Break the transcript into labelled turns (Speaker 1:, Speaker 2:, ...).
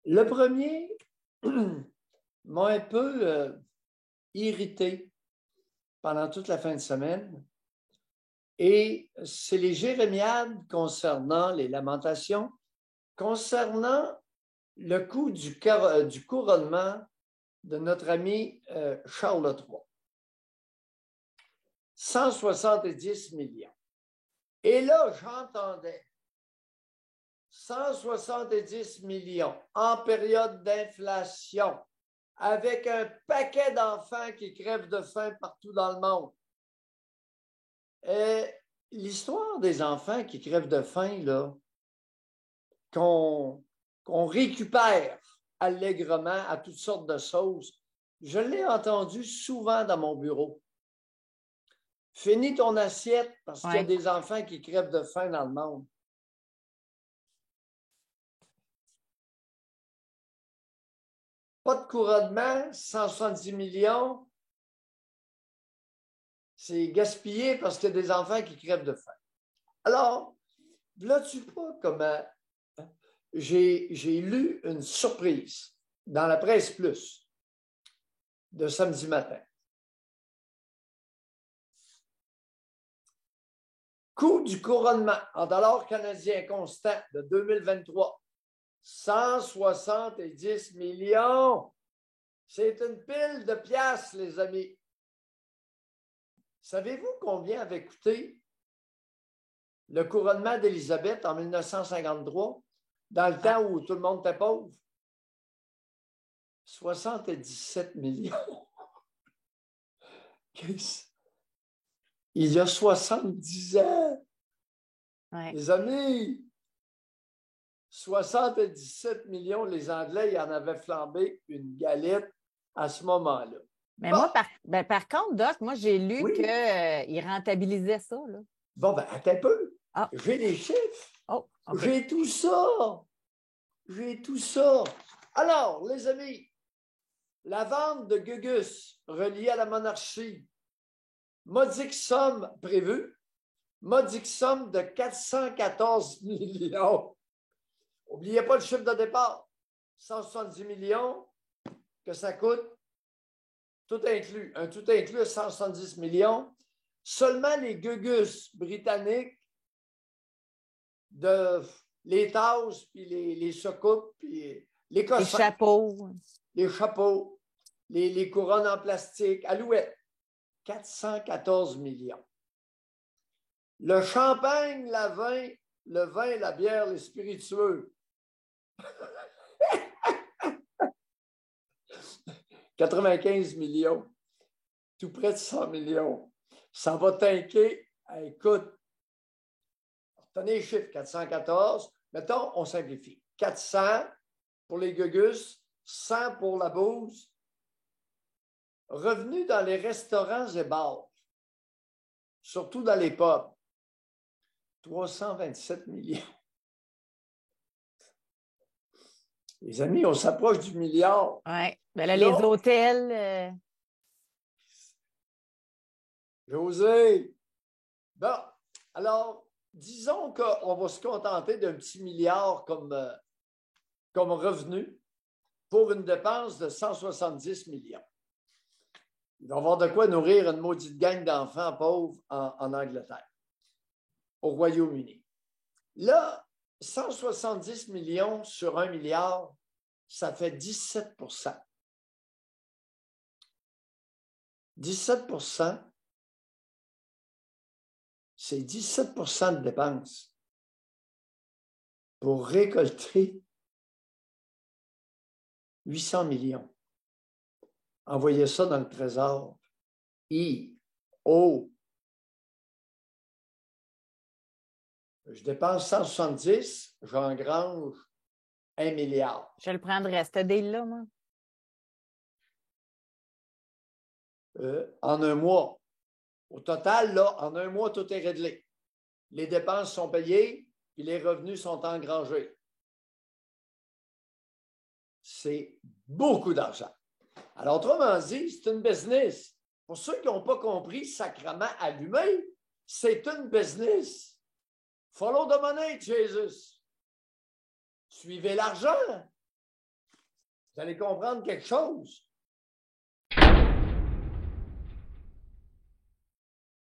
Speaker 1: Le premier m'a un peu irrité pendant toute la fin de semaine. Et c'est les jérémiades concernant les lamentations, concernant le coup du couronnement de notre ami Charles III. 170 millions. Et là, j'entendais 170 millions en période d'inflation, avec un paquet d'enfants qui crèvent de faim partout dans le monde. L'histoire des enfants qui crèvent de faim, là, qu'on récupère allègrement à toutes sortes de sauces, je l'ai entendu souvent dans mon bureau. Finis ton assiette parce qu'il y a des enfants qui crèvent de faim dans le monde. Pas de couronnement, 170 millions, c'est gaspillé parce qu'il y a des enfants qui crèvent de faim. Alors, vois-tu pas comment j'ai lu une surprise dans la Presse Plus de samedi matin. Coût du couronnement en dollars canadiens constant de 2023, 170 millions. C'est une pile de piastres, les amis. Savez-vous combien avait coûté le couronnement d'Élisabeth en 1953, dans le temps où tout le monde était pauvre? 77 millions. Il y a 70 ans. Les amis, 77 millions, les Anglais, ils en avaient flambé une galette à ce moment-là.
Speaker 2: Mais moi, par contre, Doc, moi, j'ai lu qu'ils rentabilisaient ça. Là.
Speaker 1: Bon, ben, attends un peu. J'ai les chiffres. J'ai tout ça. J'ai tout ça. Alors, les amis, la vente de Gugus reliée à la monarchie, modique somme prévue, modique somme de 414 millions. N'oubliez pas le chiffre de départ, 170 millions que ça coûte, tout inclus. Un tout inclus à 170 millions. Seulement les Gugus britanniques, les tasses, puis les soucoupes, puis les cossins.
Speaker 2: Les chapeaux.
Speaker 1: Les chapeaux, les couronnes en plastique, alouettes. 414 millions. Le champagne, le vin, la bière, les spiritueux. 95 millions. Tout près de 100 millions. Ça va tanker. Écoute, retenez les chiffres. 414. Mettons, on simplifie. 400 pour les gugus, 100 pour la bouse. Revenus dans les restaurants et bars, surtout dans les pubs, 327 millions. Les amis, on s'approche du milliard.
Speaker 2: Oui. Ben là, les hôtels.
Speaker 1: José. Bon, alors, disons qu'on va se contenter d'un petit milliard comme revenu pour une dépense de 170 millions. Il va y avoir de quoi nourrir une maudite gang d'enfants pauvres en Angleterre, au Royaume-Uni. Là, 170 millions sur 1 milliard, ça fait 17 %. 17 %, c'est 17 % de dépenses pour récolter 800 millions. Envoyez ça dans le trésor. Je dépense 170, j'engrange 1 milliard.
Speaker 2: Je le prendrais, ce deal-là, moi.
Speaker 1: En un mois. Au total, là, en un mois, tout est réglé. Les dépenses sont payées et les revenus sont engrangés. C'est beaucoup d'argent. Alors, autrement dit, c'est une business. Pour ceux qui n'ont pas compris, sacrement allumé, c'est une business. Follow the money, Jesus. Suivez l'argent. Vous allez comprendre quelque chose.